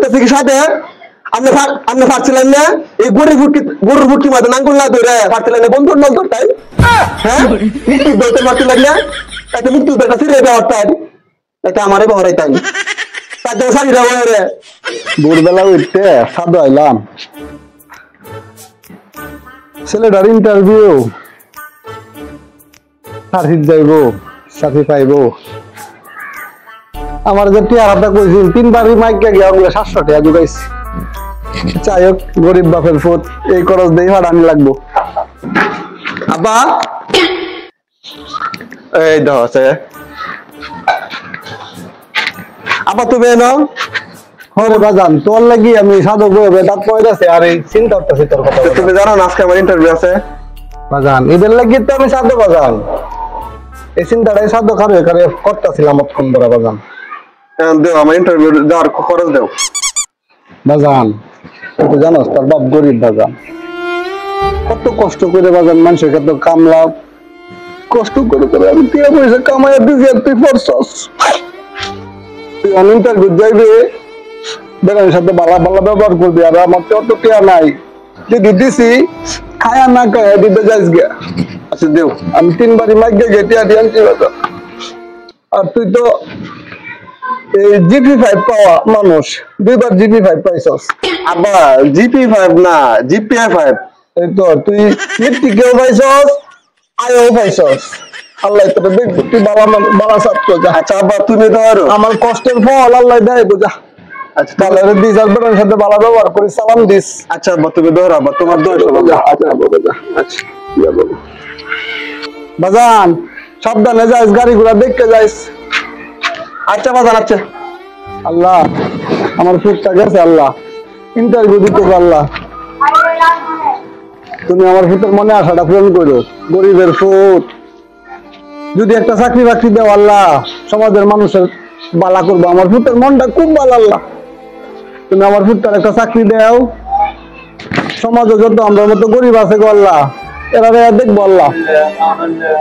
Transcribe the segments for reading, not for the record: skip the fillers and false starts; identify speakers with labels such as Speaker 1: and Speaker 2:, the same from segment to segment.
Speaker 1: লাগতেছে কি সাথে আপনি পারছিলেন না এই গরুর বুটকি মাঝে নাঙ্গুল না ধরে পারছিলেন না বন্ধুর নল ধরতাই হ্যাঁ মুক্তি ধরতে পারছিলেন না তাতে মুক্তি ধরতে ছিঁড়ে দেওয়ার তাই এটা আমারই বহরাই তাই তার জন্য সারি দেওয়া রে
Speaker 2: ভোরবেলা উঠতে সাধু আইলাম ছেলেটার ইন্টারভিউ সার্ভিস যাইব সাথী পাইব আমার যে টিয়ারাটা কইছিল 3 বারই মাইকা গিয়া ওগুলো 700 টাকা জুগাইছি যাই হোক গরিব বাপের ফুট এই খরচ দিয়ে ভাড়ানি লাগবো
Speaker 1: আব্বা এই দাও আছে আব্বা তুমি এনো
Speaker 2: হরে বাজান তোর লাগি আমি সাধক বইবে দাঁত পয়দাছে আর এই চিন্তা করতেছি তোর কথা
Speaker 1: তুমি জানো না আজকে আমার ইন্টারভিউ আছে
Speaker 2: বাজান এদের লাগি তো আমি সাধক বাজান এই চিন্তাটাই সাধক কারে কারে করতেছিলাম অতক্ষণ ধরে বাজান
Speaker 1: দেও আমার ইন্টারভিউ দেওয়ার খরচ দেও
Speaker 2: বাজান তুই জানোস তোর বাপ গরিব বাজান কত কষ্ট করে বাজান মানুষের কত কামলা কষ্ট করে করে আমি টিয়া পয়সা কামাইয়া দিছি আর তুই পড়ছস তুই ইন্টারভিউ যাইবে বেড়ার সাথে বালা বালা ব্যবহার করবি আর আমার তো অত টিয়া নাই যদি দিছি খায়া না খায়া দিতে যাইস গে আচ্ছা দেও আমি 3 বারই মাইকে গে টিয়া দিয়ে আনছি বাজান আর তুই তো এই জিপি5 পাওয়া মানুষ 2 বার জিপি5 পাইছস
Speaker 1: আব্বা জিপি5 না জিপিআই5
Speaker 2: এই তো তুই মেট্রিকেও পাইছস আইও পাইছস আল্লাহ তোরে দেখবো তুই বালা ছাত্র যা
Speaker 1: আচ্ছা আব্বা তুমি ধরো
Speaker 2: আমার কষ্টের ফল আল্লাহ দেয় বুঝা
Speaker 1: আচ্ছা
Speaker 2: তাহলে দিস আর বেটার সাথে বালা ব্যবহার করি সালাম দিস
Speaker 1: আচ্ছা আব্বা তুমি ধরো আব্বা তোমার দোষ
Speaker 2: আচ্ছা বাবা আচ্ছা ইয়া বাবা বাজান সাবধানে যাইস গাড়ি ঘোড়া দেখতে যাইস
Speaker 1: আচ্ছা বাজান আচ্ছা
Speaker 2: আল্লাহ আমার ফুটটা গেছে আল্লাহ ইন্টারভিউ দিতে আল্লাহ তুমি আমার ফুটের মনে আশাটা পূরণ করো গরিবের ফুট যদি একটা চাকরি বাকরি দাও আল্লাহ সমাজের মানুষের বালা করবো আমার ফুটের মনটা খুব ভালো আল্লাহ তুমি আমার ফুটটার একটা চাকরি দাও সমাজে যত আমরা মতো গরিব আছে গো আল্লাহ এরা দেখবো আল্লাহ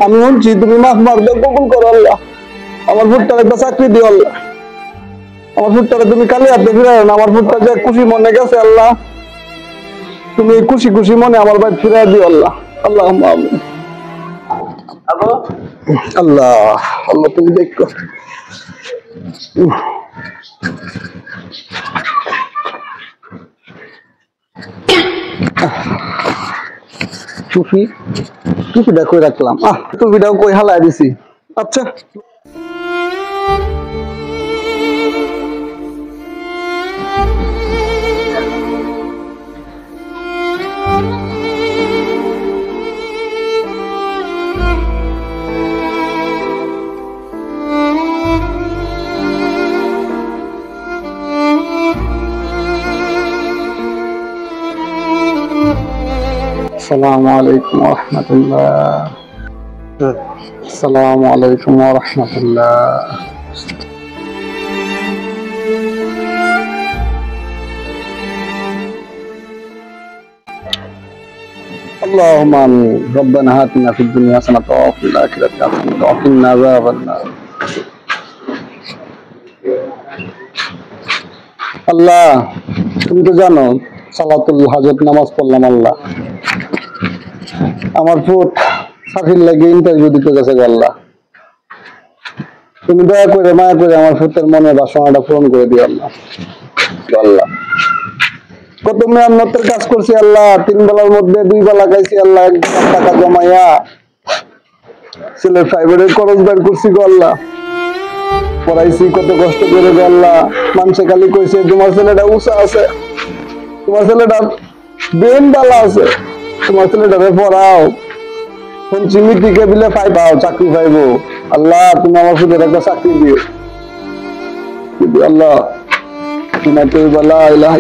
Speaker 2: আমি শুনছি তুমি মাফ মার দাও কবুল করো আল্লাহ আমার ফুটটার একটা চাকরি দিও আল্লাহ আমার ফুটটারে তুমি কালি হাতে ফিরাই না আমার ফুটটা যে খুশি মনে গেছে আল্লাহ তুমি খুশি খুশি মনে আমার ভাই ফিরাই দিও আল্লাহ আল্লাহ আমিন আল্লাহ আল্লাহ তুমি দেখো টুপিটা কই রাখলাম টুপিটাও কই হালাই দিছি আচ্ছা السلام عليكم ورحمة الله السلام عليكم ورحمة الله اللهم آمين ربنا آتنا في الدنيا حسنة وفي الآخرة حسنة وقنا عذاب النار আল্লাহ তুমি তো জানো সালাতুল হাজত নামাজ পড়লাম আল্লাহ আমার ফুট সাফির লাগে ইন্টারভিউ দিতে গেছে আল্লাহ তুমি দয়া করে মায়া করে আমার ফুটের মনের বাসনাটা পূরণ করে দিও আল্লাহ আল্লাহ কত মেহনতের কাজ করছি আল্লাহ 3 বেলার মধ্যে 2 বেলা খাইছি আল্লাহ 1 টাকা জমাইয়া ছেলের প্রাইভেটের খরচ বের করছি গো আল্লাহ পড়াইছি কত কষ্ট করে গো আল্লাহ মানুষে খালি কইছে তোমার ছেলেটা উঁচা আছে তোমার ছেলেটা বেন বালা আছে তোমার ছেলেটাকে পড়াও পঞ্চমী টিকে বিলে পাইবাও চাকরি পাইবো আল্লাহ তুমি আমার ফুটের একটা চাকরি দিও আল্লাহ তোমার তো বলা ইলাহা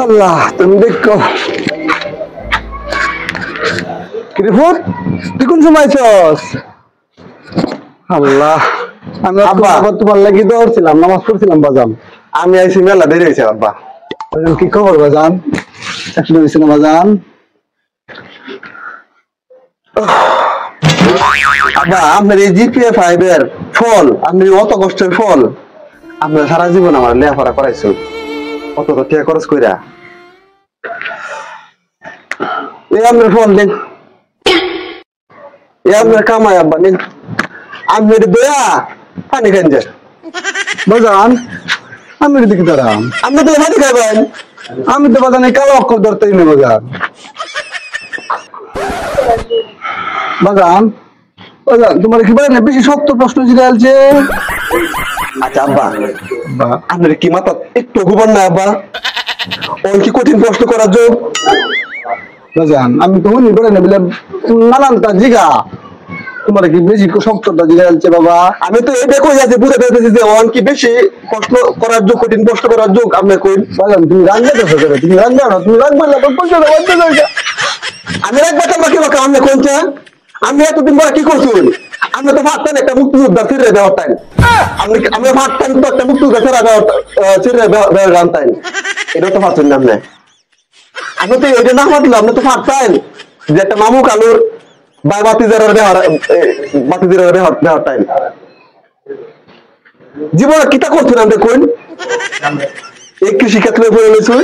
Speaker 2: আল্লাহ তুমি দেখো কিরিফুট তুই কোন সময় আছস আল্লাহ আমি আব্বা তোমার লাগি দৌড়ছিলাম নামাজ পড়ছিলাম বাজান
Speaker 1: আমি আইছি মেলা দেরি হয়েছে আব্বা
Speaker 2: কি খবর বাজান একটু হয়েছে না বাজান
Speaker 1: আব্বা আপনার এই জিপিএ 5 এর ফল, আপনি অত কষ্টের ফল, আপনার সারা জীবন আমার লেখাপড়া করাইছো, অত তো টাকা খরচ কইরা। এই আপনার ফল দেন, এই আপনার কামাই আব্বা নেন, আপনি দয়া পানি খান যে
Speaker 2: বাজান। আমি দেখি দাঁড়াম,
Speaker 1: আপনি তো পানি খাবেন।
Speaker 2: আমি তো বাজান এই কালো অক্ষর ধরতেই নেই বাজান। বাজান বাজান তোমার কি বাইরে বেশি শক্ত প্রশ্ন জিগালছে?
Speaker 1: আচ্ছা আব্বা, আপনার কি মাথা একটু ঘুমান না আব্বা? ওর কি কঠিন প্রশ্ন করার যোগ?
Speaker 2: বাজান আমি তো হনি বেড়ে বলে নানানটা জিগা, তোমার কি বেশি শক্তটা জিগালছে বাবা?
Speaker 1: আমি তো এই দেখো যাচ্ছে বুঝে পেতেছি যে ওর কি বেশি প্রশ্ন করার যোগ, কঠিন প্রশ্ন করার যোগ আপনি কই?
Speaker 2: বাজান তুমি রাখবে তো করে, তুমি রাখবে না, তুমি রাখবে না তো বলছো না বলছো না।
Speaker 1: আমি রাখবো তোমার কি বাকি আপনি কোনটা? আমি এতদিন পরে কি করছি? আপনি তো ভাবতেন একটা মুক্তিযোদ্ধা ছিঁড়ে দেওয়ার টাইম, আমি ভাবতেন তো একটা মুক্তিযোদ্ধা ছিঁড়ে দেওয়ার জানতেন, এটা তো ভাবছেন না আপনি। আমি তো এটা না ভাবলাম, আপনি তো ভাবতেন যে একটা মামু কালুর বা বাতিজারের দেওয়ার টাইম। জীবনে কিতা করছেন আপনি কোন? এই কৃষি ক্ষেত্রে পড়ে নিয়েছুন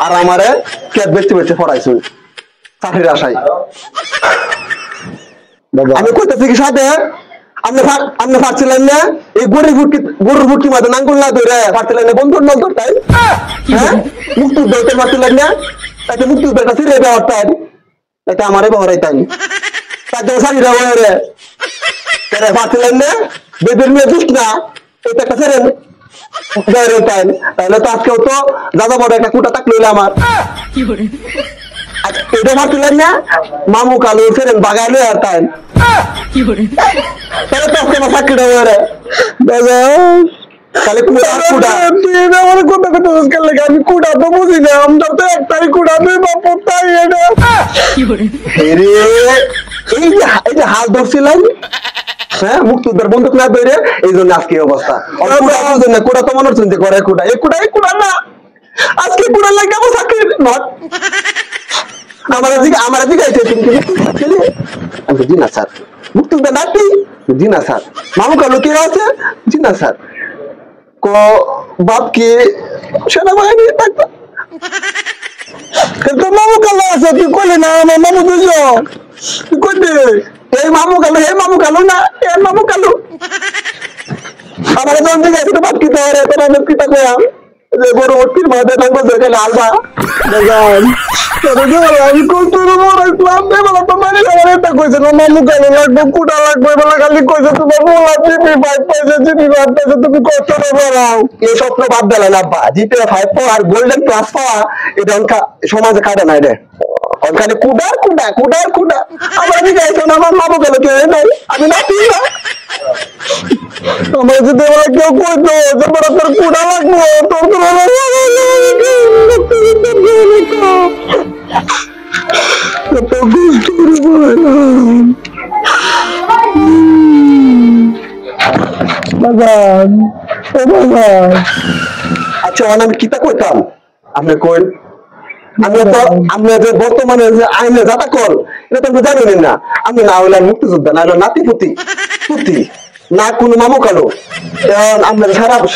Speaker 1: আর আমারে ক্যাট বেচতে বেচতে পড়াইছুন চাকরির আশায়। আমি কইতেছি কি সাথে আপনি পারছিলেন না এই গরুর বুটকি মাঝে নাঙ্গুল না ধরে পারছিলেন না বন্ধুর নল ধরতেন? হ্যাঁ, মুক্তি ধরতে পারছিলেন না? তাকে মুক্তি ধরতে ছিঁড়ে দেওয়ার টাইম, এটা আমারে বহরাইতেন তাকে চাকরিটা বহরে পারছিলেন না? বেদের মেয়ে দুষ্ট না, এটা একটা ছেড়েন টাইম, তাহলে তো আজকেও তো দাদা বড় একটা কুটা তাক লইলে আমার। এটা ভাবছিলেন না মামু কালু ছেড়েন বাগাইলে আর টাইম, তাহলে তো আজকে আমার চাকরিটা বহরে তাহলে কুটা কুটা
Speaker 2: তুই আমার কথা কথা বুঝকার লাগে, আমি কুড়া তো বুঝি না, আমরা তো একটাই কুড়া, তুই বাপু তাই এটা।
Speaker 1: এই যে হাল ধরছিলেন, হ্যাঁ, মুক্তিযোদ্ধার বন্দুক না ধরে, এই জন্য আজকে এই অবস্থা। কুড়া তো মনে হচ্ছে যে করে কুড়া, এই কুড়া না, আজকে কুড়া লাগে আমার চাকরি নট। আমার জিজ্ঞাসা তুমি জি না স্যার, মুক্তিযোদ্ধা নাতি জি না স্যার, মামু কালু কে আছে জি না স্যার, ক বাপ কি সেনাবাহিনী থাকতো?
Speaker 2: কিন্তু মামু কালো আছে, তুই কইলি না আমার মামু দুজন, তুই কইলি
Speaker 1: এই মামু কালু, হে মামু কালু না, এ মামু কালু আমার যখন জিজ্ঞাসা তো বাপ কি তো আমি কিতা কয়াম যে গরু ভর্তির মাঝে নাঙ্গল ধরে গেলে আলবা
Speaker 2: বাজান। আমি কষ্ট মরাইছিলাম এবেলা তো মানে আমার এটা কইছে না মামু কালো লাগবে কুটা লাগবে, এবেলা খালি কইছে তোমার মোলা জিপি 5 পাইছে, জিপি 5 পাইছে, তুমি কষ্ট করাও।
Speaker 1: এই স্বপ্ন বাদ দিলেন আব্বা, জিপে 5 পাওয়া আর গোল্ডেন প্লাস পাওয়া এটা সমাজে কাটে নাই রে, খালি কুডার কুডা কুডার কুডা। আমার জিজ্ঞাসা আমার মামু কালু কে নাই, আমি নাতি না,
Speaker 2: আমার যদি এবার কেউ কইতো যে বড় তোর কুড়া লাগবো তোর
Speaker 1: আচ্ছা আমি কিতা কইতাম আপনি কইন, আমি যে বর্তমানে যে আইনে যাতা কল এটা তো জানেন না, আমি না হইলাম মুক্তিযোদ্ধা, না হইলাম নাতি পুতি পুতি না কোনো মামু কালো, আপনার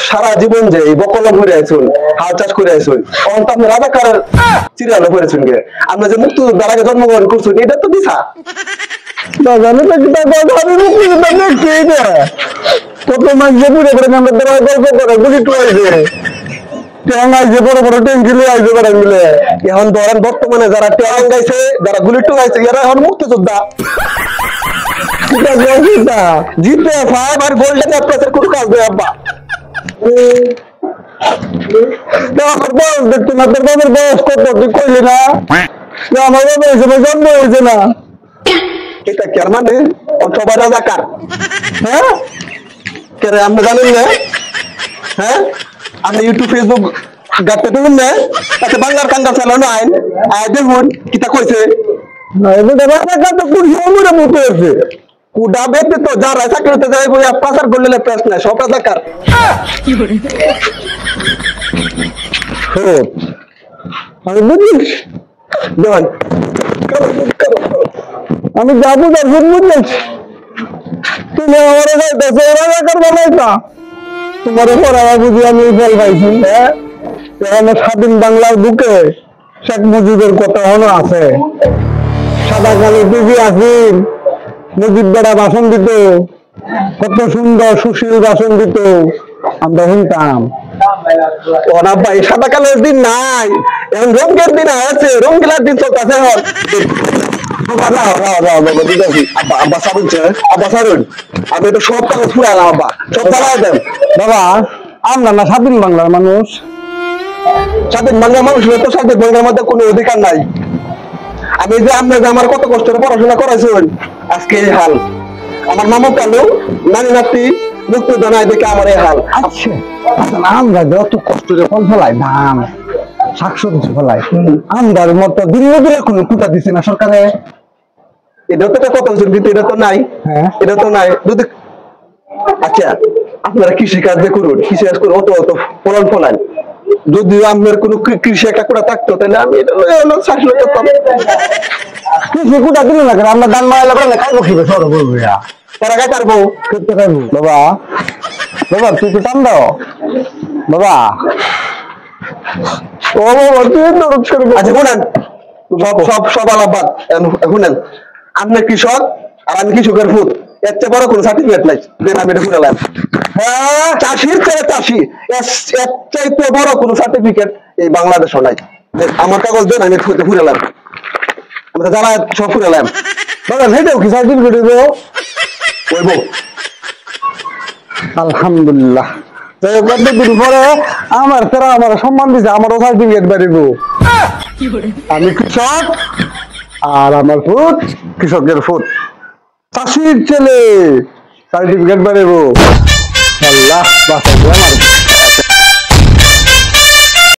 Speaker 1: সারা জীবন যে বকলম করে আইসুন, হাল চাষ করে আইসুন, তখন তো আপনি রাজাকারের চিরালো করেছেন গে, আপনি যে মুক্তিযোদ্ধার আগে জন্মগ্রহণ করছেন এটা তো দিশা।
Speaker 2: কত মানুষ পুড়ে করে আমরা গল্প করে গুলি টুয়াইছে আইছে, বড় বড় ট্যাঙ্কি আইছে করে মিলে।
Speaker 1: এখন ধরেন বর্তমানে যারা ট্যাং গাইছে, যারা গুলি টুকাইছে এরা এখন মুক্তিযোদ্ধা। জিতে 5 আর গোল্ডেন প্লাসের কোনো কাজ নেই আব্বা।
Speaker 2: আমার বয়স দেখতে না, তোর বাবার বয়স কত তুই কইলি না? আমার বাবা হিসেবে জন্ম হয়েছে না।
Speaker 1: এটা কি আর মানে সবাই রাজাকার? হ্যাঁ কে রে আপনি জানেন না? হ্যাঁ আপনি ইউটিউব ফেসবুক গাতে দেখুন না, তাতে বাংলার কান্দা চালানো আইন দেখুন কিতা কইছে
Speaker 2: রাজাকার তো কোন সময় মতো হয়েছে
Speaker 1: কুডা বেতে তো যারা চাকরিতে যায় বই পাচার করলে প্রশ্ন নাই, সব রাজাকার।
Speaker 2: আমি বুঝিস
Speaker 1: দেখুন
Speaker 2: আমি যাবো বুঝেছি তুমি আমার রাজাকার বানাইতা তোমার পড়ায় বুঝি আমি ফেল পাইছি। হ্যাঁ, এখানে স্বাধীন বাংলার বুকে শেখ মুজিবের কথা হলো আছে, সাদা কালো টিভি আসিল, মুজিব বেড়া ভাষণ দিত, কত সুন্দর সুশীল ভাষণ দিত, আমরা শুনতাম।
Speaker 1: ওরা ভাই সাদা কালোর দিন নাই, এখন রঙের দিন আছে, রঙিলার দিন চলতেছে এখন। আব্বা সারুন, আব্বা সারুন, আমি তো সব কাগজ ফুরালাম, আব্বা সব চালাই দেন।
Speaker 2: বাবা, আমরা না স্বাধীন বাংলার মানুষ?
Speaker 1: স্বাধীন বাংলার মানুষের তো স্বাধীন বাংলার মধ্যে কোনো অধিকার নাই। আমি যে আপনি যে আমার কত কষ্ট পড়াশোনা করাইছেন, আজকে এই হাল। আমার মামা কালো নানি নাতি মুক্তিযোদ্ধা নাই দেখে আমার এই হাল।
Speaker 2: আচ্ছা, আমরা যত কষ্ট করে ফল ফলাই, ধান শাকসবজি ফলাই, আমরার মতো দিন মজুরের কোনো কুটা দিচ্ছে না সরকারে।
Speaker 1: এটা তো কত বছর কিন্তু এটা তো নাই।
Speaker 2: হ্যাঁ,
Speaker 1: এটা তো নাই যদি। আচ্ছা, আপনারা কৃষি কাজ যে করুন, কৃষি কাজ করে অত অত ফলন ফলান, যদি আপনার কোনো কৃষি একটা করে থাকতো তাহলে আমি এটা চাষ করতাম।
Speaker 2: কৃষি কুটা দিল না কেন? আমরা ধান মারাইলে পারলে খাইবো খেবে সর বলবো,
Speaker 1: তারা গায়ে পারবো
Speaker 2: করতে পারবো। বাবা, বাবা তুই তো টান দাও বাবা।
Speaker 1: ও বাবা, তুই নরক শুরু করবি। আচ্ছা শুনেন, সব সব সব আলাপাত শুনেন, আপনি কৃষক আর আমি কৃষকের ফুট, এর চেয়ে বড় কোনো সার্টিফিকেট নাই দেন আমি এটা ফুরালাম। হ্যাঁ, চাষির চেয়ে চাষি, এর চাইতে বড় কোনো সার্টিফিকেট এই বাংলাদেশও নাই। আমার কাগজ দেন, আমি ফুরালাম, আমি তো যারা সব ফুরালাম।
Speaker 2: বাবা হেঁটেও কি সার্টিফিকেট দেবো?
Speaker 1: ওইব
Speaker 2: আলহামদুলিল্লাহ। কতদিন পরে আমার তারা আমার সম্মান দিছে, আমারও সার্টিফিকেট বাড়িব। আমি কৃষক আর আমার ফুট কৃষকের ফুট, চাষির ছেলে, সার্টিফিকেট বাড়িব। আল্লাহ বাঁচাইছে আমার।